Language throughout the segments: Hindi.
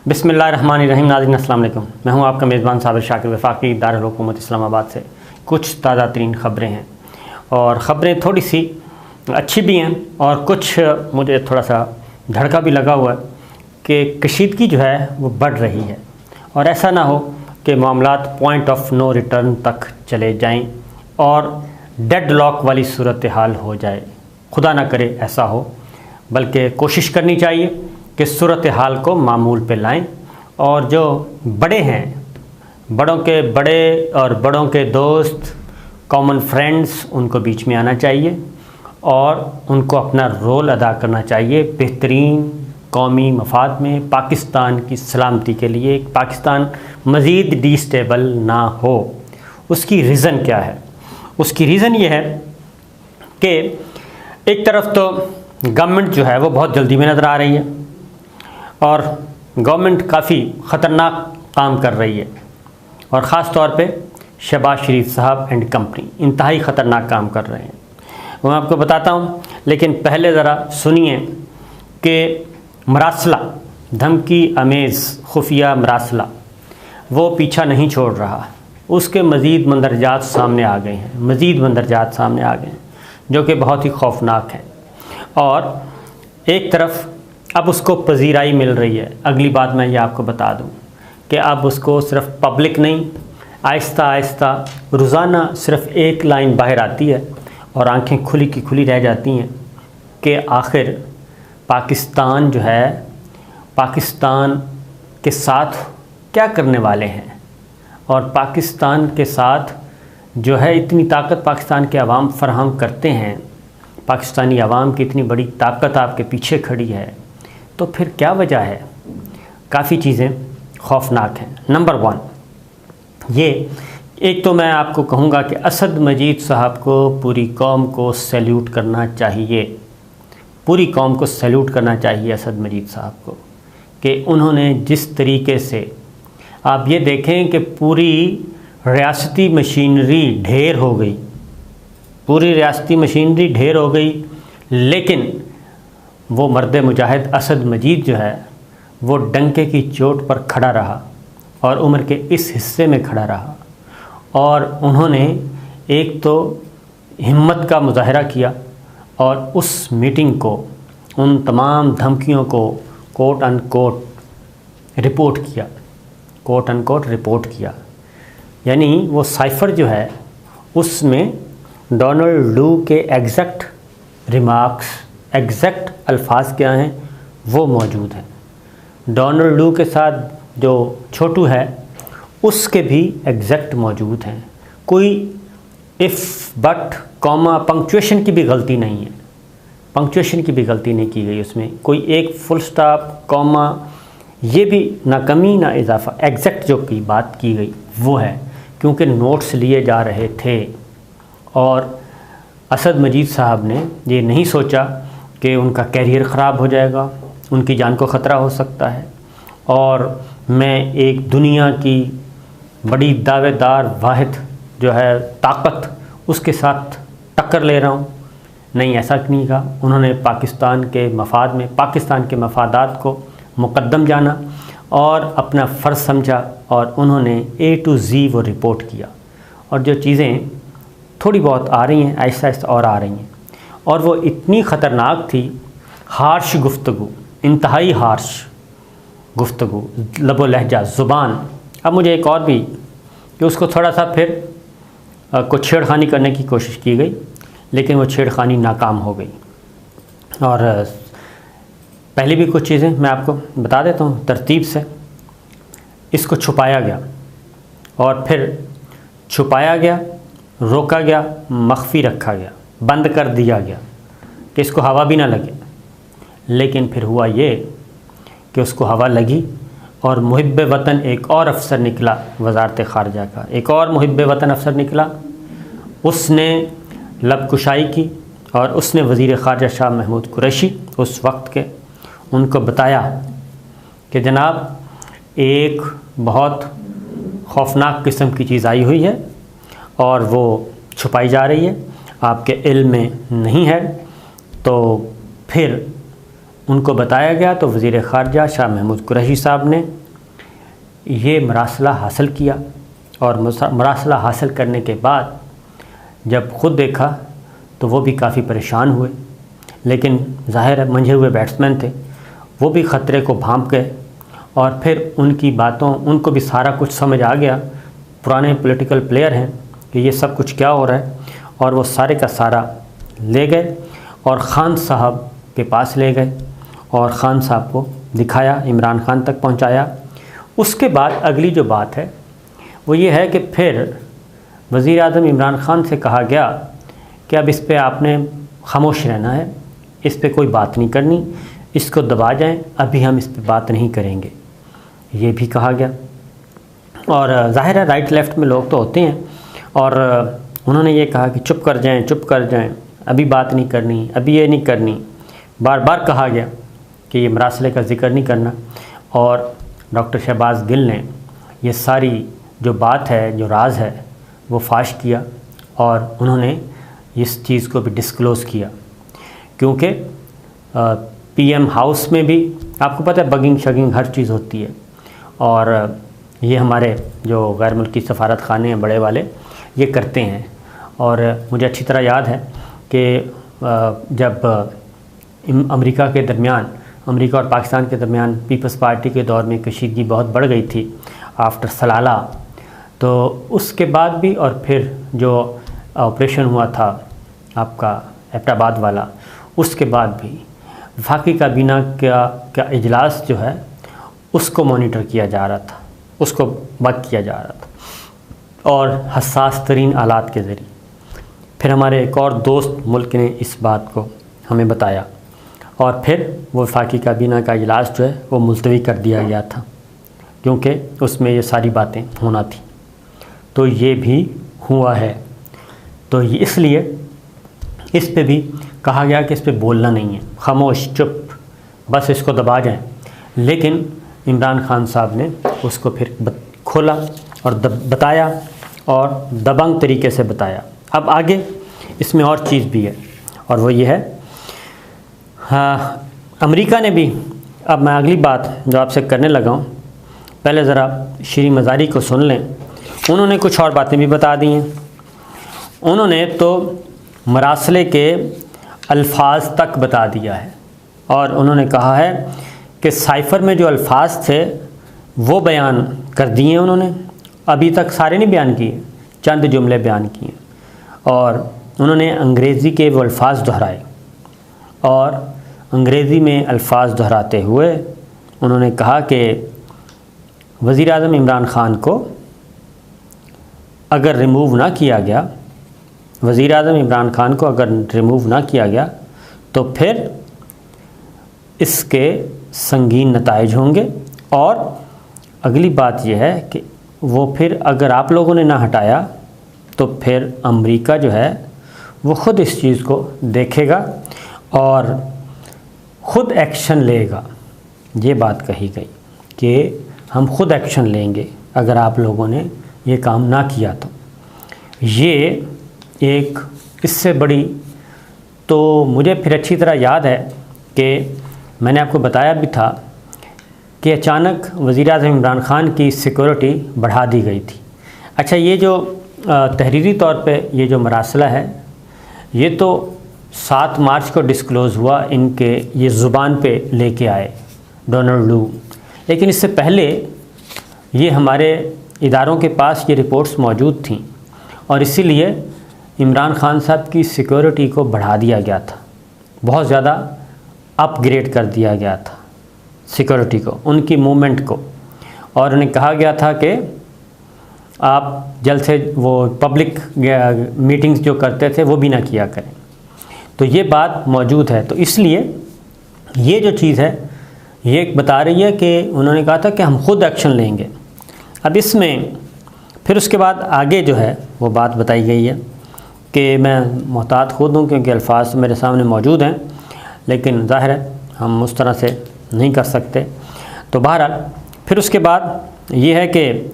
बिस्मिल्लाहिर्रहमानिर्रहीम। नाज़रीन अस्सलाम वालेकुम। मैं हूं आपका मेज़बान साबिर शाकिर वफाकी दारुल हुकूमत इस्लामाबाद से। कुछ ताज़ा तरीन ख़बरें हैं और ख़बरें थोड़ी सी अच्छी भी हैं और कुछ मुझे थोड़ा सा धड़का भी लगा हुआ है कि कशीदगी जो है वो बढ़ रही है और ऐसा ना हो कि मामलात पॉइंट ऑफ नो रिटर्न तक चले जाएं और डेड लॉक वाली सूरत हाल हो जाए। खुदा ना करे ऐसा हो, बल्कि कोशिश करनी चाहिए कि सूरत हाल को मामूल पे लाएं और जो बड़े हैं, बड़ों के बड़े और बड़ों के दोस्त, कॉमन फ्रेंड्स, उनको बीच में आना चाहिए और उनको अपना रोल अदा करना चाहिए बेहतरीन कौमी मफाद में, पाकिस्तान की सलामती के लिए। पाकिस्तान मज़ीद डिस्टेबल ना हो। उसकी रीज़न क्या है? उसकी रीज़न ये है कि एक तरफ तो गवर्नमेंट जो है वो बहुत जल्दी में नज़र आ रही है और गवर्नमेंट काफ़ी ख़तरनाक काम कर रही है और ख़ास तौर पे शहबाज शरीफ साहब एंड कंपनी इंतहाई ख़तरनाक काम कर रहे हैं। वो मैं आपको बताता हूँ, लेकिन पहले ज़रा सुनिए कि मरासला, धमकी अमेज़ खुफिया मरासला, वो पीछा नहीं छोड़ रहा। उसके मज़ीद मंदरजात सामने आ गए हैं, मज़ीद मंदरजात सामने आ गए हैं जो कि बहुत ही खौफनाक हैं। और एक तरफ अब उसको पजीराई मिल रही है। अगली बात मैं ये आपको बता दूं कि अब उसको सिर्फ पब्लिक नहीं, आहिस्ता आहिस्ता रोज़ाना सिर्फ एक लाइन बाहर आती है और आंखें खुली की खुली रह जाती हैं कि आखिर पाकिस्तान जो है, पाकिस्तान के साथ क्या करने वाले हैं और पाकिस्तान के साथ जो है इतनी ताकत पाकिस्तान के अवाम फराहम करते हैं, पाकिस्तानी अवाम की इतनी बड़ी ताकत आपके पीछे खड़ी है, तो फिर क्या वजह है? काफ़ी चीज़ें खौफनाक हैं। नंबर 1 ये, एक तो मैं आपको कहूँगा कि असद मजीद साहब को पूरी कौम को सैल्यूट करना चाहिए। पूरी कौम को सैल्यूट करना चाहिए असद मजीद साहब को कि उन्होंने जिस तरीके से, आप ये देखें कि पूरी रियासती मशीनरी ढेर हो गई, पूरी रियासती मशीनरी ढेर हो गई, लेकिन वो मर्द मुजाहिद असद मजीद जो है वो डंके की चोट पर खड़ा रहा और उम्र के इस हिस्से में खड़ा रहा और उन्होंने एक तो हिम्मत का मुजाहरा किया और उस मीटिंग को, उन तमाम धमकियों को कोट अनकोट रिपोर्ट किया, कोट अनकोट रिपोर्ट किया। यानी वो साइफ़र जो है उसमें डोनाल्ड लू के एग्जैक्ट रिमार्क्स, एग्जैक्ट अल्फाज क्या हैं वो मौजूद हैं। डोनाल्ड लू के साथ जो छोटू है उसके भी एग्जैक्ट मौजूद हैं। कोई इफ़, बट, कॉमा, पंक्चुएशन की भी गलती नहीं है, पंक्चुएशन की भी गलती नहीं की गई उसमें। कोई एक फुल स्टॉप, कॉमा, ये भी ना कमी ना इजाफा, एग्जैक्ट जो की बात की गई वो है, क्योंकि नोट्स लिए जा रहे थे और असद मजीद साहब ने ये नहीं सोचा कि उनका कैरियर ख़राब हो जाएगा, उनकी जान को ख़तरा हो सकता है और मैं एक दुनिया की बड़ी दावेदार वाहिद जो है ताकत, उसके साथ टक्कर ले रहा हूँ। नहीं, ऐसा नहीं कहा। उन्होंने पाकिस्तान के मफाद में, पाकिस्तान के मफादात को मुकद्दम जाना और अपना फ़र्ज़ समझा और उन्होंने A to Z वो रिपोर्ट किया। और जो चीज़ें थोड़ी बहुत आ रही हैं, आहिस्ता आहिस्ता और आ रही हैं, और वो इतनी ख़तरनाक थी, हार्श गुफ्तगू, इंतहाई हार्श गुफ्तगू, लबो लहजा, ज़ुबान। अब मुझे एक और भी कि उसको थोड़ा सा फिर कुछ छेड़खानी करने की कोशिश की गई, लेकिन वो छेड़खानी नाकाम हो गई। और पहले भी कुछ चीज़ें मैं आपको बता देता हूँ तरतीब से। इसको छुपाया गया और फिर छुपाया गया, रोका गया, मख्फी रखा गया, बंद कर दिया गया कि इसको हवा भी ना लगे। लेकिन फिर हुआ ये कि उसको हवा लगी और मुहिब्ब वतन एक और अफसर निकला, वज़ारत ख़ारजा का एक और मुहिब्ब वतन अफसर निकला। उसने लबकुशाई की और उसने वज़ीर ख़ारजा शाह महमूद कुरैशी उस वक्त के, उनको बताया कि जनाब एक बहुत खौफनाक किस्म की चीज़ आई हुई है और वो छुपाई जा रही है, आपके इल्म में नहीं है। तो फिर उनको बताया गया तो वज़ीर ख़ारजा शाह महमूद कुरैशी साहब ने ये मरासला हासिल किया, और मरासला हासिल करने के बाद जब ख़ुद देखा तो वो भी काफ़ी परेशान हुए, लेकिन ज़ाहिर है मंझे हुए बैट्समैन थे, वो भी ख़तरे को भांप गए। और फिर उनकी बातों, उनको भी सारा कुछ समझ आ गया, पुराने पॉलिटिकल प्लेयर हैं, कि ये सब कुछ क्या हो रहा है, और वो सारे का सारा ले गए और ख़ान साहब के पास ले गए और ख़ान साहब को दिखाया, इमरान ख़ान तक पहुंचाया। उसके बाद अगली जो बात है वो ये है कि फिर वज़ीर आज़म इमरान ख़ान से कहा गया कि अब इस पे आपने खामोश रहना है, इस पे कोई बात नहीं करनी, इसको दबा जाएं, अभी हम इस पे बात नहीं करेंगे, ये भी कहा गया। और ज़ाहिर है राइट लेफ़्ट में लोग तो होते हैं, और उन्होंने ये कहा कि चुप कर जाएं, चुप कर जाएं, अभी बात नहीं करनी, अभी ये नहीं करनी। बार बार कहा गया कि ये मरासले का ज़िक्र नहीं करना, और डॉक्टर शहबाज गिल ने ये सारी जो बात है, जो राज है, वो फाश किया, और उन्होंने इस चीज़ को भी डिस्क्लोज़ किया। क्योंकि पीएम हाउस में भी आपको पता है बगिंग शगिंग हर चीज़ होती है, और ये हमारे जो गैर मुल्की सफारत खाने हैं बड़े वाले, ये करते हैं। और मुझे अच्छी तरह याद है कि जब अमेरिका के दरमियान, अमेरिका और पाकिस्तान के दरमियान पीपल्स पार्टी के दौर में कशीदगी बहुत बढ़ गई थी आफ्टर सलाला, तो उसके बाद भी, और फिर जो ऑपरेशन हुआ था आपका एबटाबाद वाला, उसके बाद भी वफाकी काबीना का इजलास जो है उसको मॉनिटर किया जा रहा था, उसको बंद किया जा रहा था, और हसास तरीन आलात के ज़रिए। फिर हमारे एक और दोस्त मुल्क ने इस बात को हमें बताया, और फिर वो वफाकी काबीना का इजलास जो है वो मुलतवी कर दिया गया था, क्योंकि उसमें ये सारी बातें होना थी। तो ये भी हुआ है, तो इसलिए इस पे भी कहा गया कि इस पे बोलना नहीं है, खामोश चुप, बस इसको दबा जाएं। लेकिन इमरान ख़ान साहब ने उसको फिर खोला और बताया, और दबंग तरीके से बताया। अब आगे इसमें और चीज़ भी है, और वो ये है, हाँ, अमेरिका ने भी, अब मैं अगली बात जो आपसे करने लगा हूँ, पहले ज़रा श्री मज़ारी को सुन लें। उन्होंने कुछ और बातें भी बता दी हैं। उन्होंने तो मरासले के अल्फाज तक बता दिया है, और उन्होंने कहा है कि साइफ़र में जो अल्फाज थे वो बयान कर दिए उन्होंने, अभी तक सारे नहीं बयान किए, चंद जुमले बयान किए। और उन्होंने अंग्रेज़ी के वो अल्फाज दोहराए, और अंग्रेज़ी में अल्फाज दोहराते हुए उन्होंने कहा कि वज़ीर आज़म इमरान ख़ान को अगर रिमूव ना किया गया, वज़ीर आज़म इमरान ख़ान को अगर रिमूव ना किया गया तो फिर इसके संगीन नताइज होंगे। और अगली बात यह है कि वो फिर अगर आप लोगों ने ना हटाया तो फिर अमेरिका जो है वो ख़ुद इस चीज़ को देखेगा और ख़ुद एक्शन लेगा। ये बात कही गई कि हम ख़ुद एक्शन लेंगे अगर आप लोगों ने ये काम ना किया तो। ये एक इससे बड़ी, तो मुझे फिर अच्छी तरह याद है कि मैंने आपको बताया भी था कि अचानक वज़ीर-ए-आज़म इमरान ख़ान की सिक्योरिटी बढ़ा दी गई थी। अच्छा, ये जो तहरीरी तौर पे ये जो मरासला है ये तो 7 मार्च को डिस्क्लोज़ हुआ, इनके ये ज़ुबान पे लेके आए डोनाल्ड लू, लेकिन इससे पहले ये हमारे इदारों के पास ये रिपोर्ट्स मौजूद थीं और इसीलिए इमरान ख़ान साहब की सिक्योरिटी को बढ़ा दिया गया था, बहुत ज़्यादा अपग्रेड कर दिया गया था सिक्योरिटी को, उनकी मूवमेंट को। और उन्हें कहा गया था कि आप जल्द से वो पब्लिक मीटिंग्स जो करते थे वो भी ना किया करें। तो ये बात मौजूद है। तो इसलिए ये जो चीज़ है ये बता रही है कि उन्होंने कहा था कि हम खुद एक्शन लेंगे। अब इसमें फिर उसके बाद आगे जो है वो बात बताई गई है कि मैं मोहतात खुद हूँ क्योंकि अल्फाज मेरे सामने मौजूद हैं, लेकिन ज़ाहिर है हम उस तरह से नहीं कर सकते। तो बहरहाल फिर उसके बाद ये है कि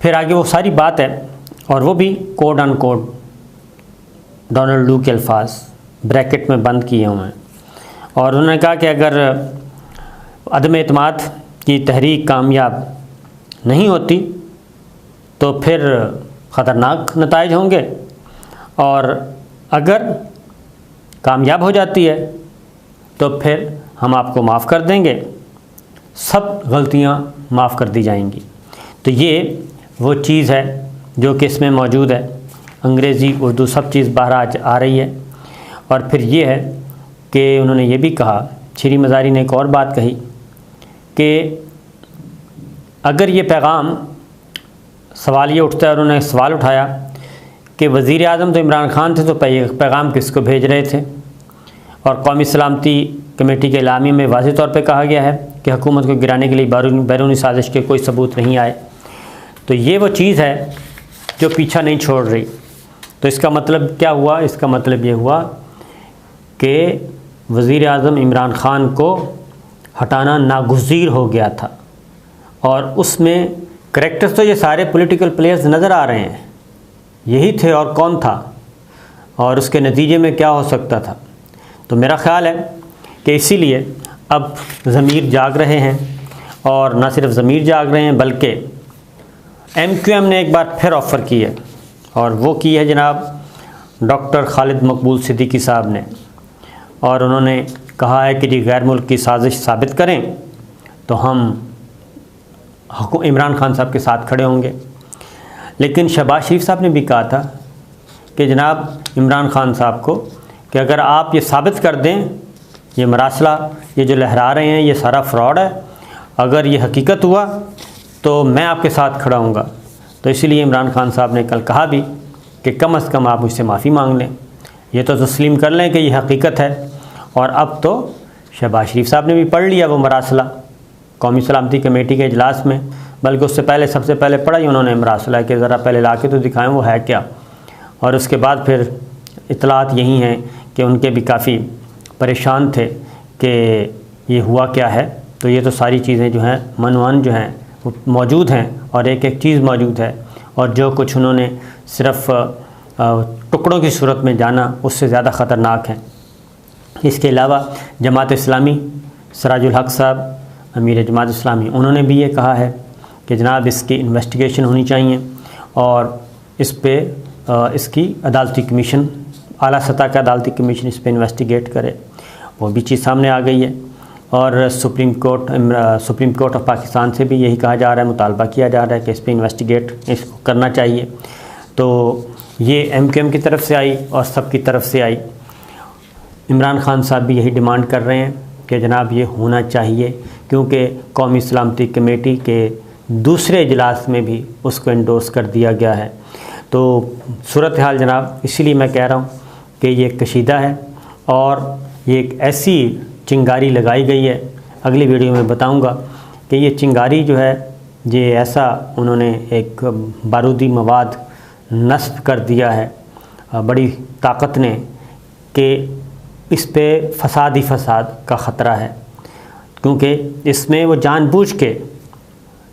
फिर आगे वो सारी बात है और वो भी कोड अन कोड डोनाल्ड लू के अल्फाज ब्रैकेट में बंद किए हुए हैं। और उन्होंने कहा कि अगर अदम एतमाद की तहरीक कामयाब नहीं होती तो फिर ख़तरनाक नताइज होंगे, और अगर कामयाब हो जाती है तो फिर हम आपको माफ़ कर देंगे, सब गलतियां माफ़ कर दी जाएंगी। तो ये वो चीज़ है जो कि इसमें मौजूद है। अंग्रेज़ी उर्दू सब चीज़ बाहर आ रही है। और फिर ये है कि उन्होंने ये भी कहा, श्री मज़ारी ने एक और बात कही कि अगर ये पैगाम, सवाल ये उठता है, और उन्होंने सवाल उठाया कि वज़ीर आज़म तो इमरान खान थे, तो पैगाम किसको भेज रहे थे। और कौमी सलामती कमेटी के एलामिया में वाज़ेह तौर पे कहा गया है कि हुकूमत को गिराने के लिए बैरूनी साजिश के कोई सबूत नहीं आए। तो ये वो चीज़ है जो पीछा नहीं छोड़ रही। तो इसका मतलब क्या हुआ? इसका मतलब ये हुआ कि वज़ीर आज़म इमरान ख़ान को हटाना नागुज़ीर हो गया था, और उसमें करैक्टर्स तो ये सारे पॉलिटिकल प्लेयर्स नज़र आ रहे हैं, यही थे और कौन था, और उसके नतीजे में क्या हो सकता था। तो मेरा ख़्याल है कि इसीलिए अब ज़मीर जाग रहे हैं, और न सिर्फ ज़मीर जाग रहे हैं बल्कि MQM ने एक बार फिर ऑफ़र की है, और वो की है जनाब डॉक्टर खालिद मकबूल सिद्दीकी साहब ने। और उन्होंने कहा है कि जी गैर मुल्क की साजिश साबित करें तो हम इमरान खान साहब के साथ खड़े होंगे। लेकिन शहबाज शरीफ साहब ने भी कहा था कि जनाब इमरान खान साहब को कि अगर आप ये साबित कर दें, ये मरासला, ये जो लहरा रहे हैं, ये सारा फ्रॉड है, अगर ये हकीकत हुआ तो मैं आपके साथ खड़ा हूँगा। तो इसीलिए इमरान खान साहब ने कल कहा भी कि कम से कम आप मुझसे माफ़ी मांग लें, ये तो तस्लीम कर लें कि ये हकीकत है। और अब तो शहबाज शरीफ साहब ने भी पढ़ लिया वो मरासला कौमी सलामती कमेटी के इजलास में, बल्कि उससे पहले सबसे पहले पढ़ा ही उन्होंने मरासला कि ज़रा पहले ला के तो दिखाएँ वो है क्या। और उसके बाद फिर इतलात यही हैं कि उनके भी काफ़ी परेशान थे कि ये हुआ क्या है। तो ये तो सारी चीज़ें जो हैं मनवन जो हैं वो मौजूद हैं, और एक एक चीज़ मौजूद है, और जो कुछ उन्होंने सिर्फ़ टुकड़ों की सूरत में जाना उससे ज़्यादा ख़तरनाक है। इसके अलावा जमात इस्लामी सिराजुल हक साहब, अमीर जमात इस्लामी, उन्होंने भी ये कहा है कि जनाब इसकी इन्वेस्टिगेशन होनी चाहिए, और इस पे इसकी अदालती कमीशन, आला सतह का अदालती कमीशन इस पे इन्वेस्टिगेट करे। वो भी चीज़ सामने आ गई है। और सुप्रीम कोर्ट ऑफ पाकिस्तान से भी यही कहा जा रहा है, मुतालबा किया जा रहा है कि इस पे इन्वेस्टिगेट इसको करना चाहिए। तो ये MQM की तरफ से आई और सब की तरफ से आई। इमरान खान साहब भी यही डिमांड कर रहे हैं कि जनाब ये होना चाहिए, क्योंकि कौमी सलामती कमेटी के दूसरे इजलास में भी उसको इंडोर्स कर दिया गया है। तो सूरत हाल जनाब, इसीलिए मैं कह रहा हूँ कि ये कशीदा है, और ये एक ऐसी चिंगारी लगाई गई है, अगली वीडियो में बताऊँगा कि ये चिंगारी जो है, ये ऐसा उन्होंने एक बारूदी मवाद नस्ब कर दिया है बड़ी ताकत ने कि इस पे फसाद ही फसाद का ख़तरा है। क्योंकि इसमें वो जानबूझ के,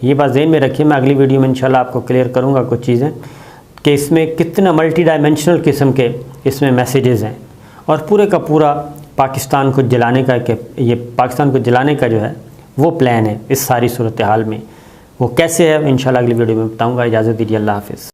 ये बात ज़हन में रखिए, मैं अगली वीडियो में इंशाल्लाह आपको क्लियर करूँगा कुछ चीज़ें कि इसमें कितना मल्टी डायमेंशनल किस्म के इसमें मैसेजेस हैं, और पूरे का पूरा पाकिस्तान को जलाने का, ये पाकिस्तान को जलाने का जो है वो प्लान है इस सारी सूरत हाल में। वो कैसे है इंशाल्लाह अगली वीडियो में बताऊँगा। इजाज़त दीजिए, अल्लाह हाफ़िज़।